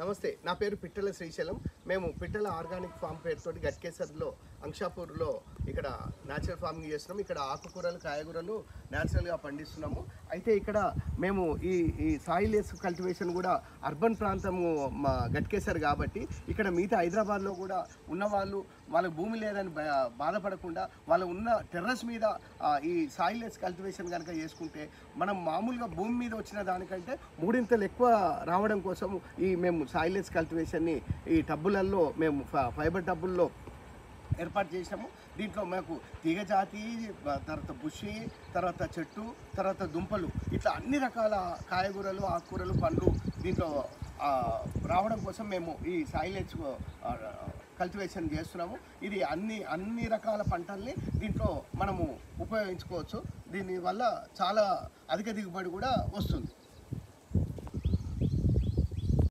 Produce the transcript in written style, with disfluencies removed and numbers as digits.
నమస్తే, నా పేరు పిట్టల శ్రీశైలం. మేము పిట్టల ఆర్గానిక్ ఫామ్ పేరుతోటి గట్కేసర్లో అంక్షాపూర్లో ఇక్కడ న్యాచురల్ ఫార్మింగ్ చేస్తున్నాము. ఇక్కడ ఆకుకూరలు కాయగూరలు న్యాచురల్గా పండిస్తున్నాము. అయితే ఇక్కడ మేము ఈ సాయిలెస్ కల్టివేషన్ కూడా అర్బన్ ప్రాంతము మా గట్కేసర్ కాబట్టి ఇక్కడ మిగతా హైదరాబాద్లో కూడా ఉన్నవాళ్ళు వాళ్ళకి భూమి లేదని బాధపడకుండా వాళ్ళ ఉన్న టెర్రస్ మీద ఈ సాయిలెస్ కల్టివేషన్ కనుక చేసుకుంటే మనం మామూలుగా భూమి మీద వచ్చిన దానికంటే మూడింతలు ఎక్కువ రావడం కోసం మేము సాయిలెస్ కల్టివేషన్ని ఈ టబ్బులలో మేము ఫైబర్ టబ్బుల్లో ఏర్పాటు చేసాము. దీంట్లో మాకు తీగజాతి, తర్వాత బుషి, తర్వాత చెట్టు, తర్వాత దుంపలు, ఇట్లా అన్ని రకాల కాయగూరలు, ఆకుకూరలు, పండ్లు దీంట్లో రావడం కోసం మేము ఈ సాయిలెస్ కల్టివేషన్ చేస్తున్నాము. ఇది అన్ని రకాల పంటల్ని దీంట్లో మనము ఉపయోగించుకోవచ్చు. దీనివల్ల చాలా అధిక దిగుబడి కూడా వస్తుంది.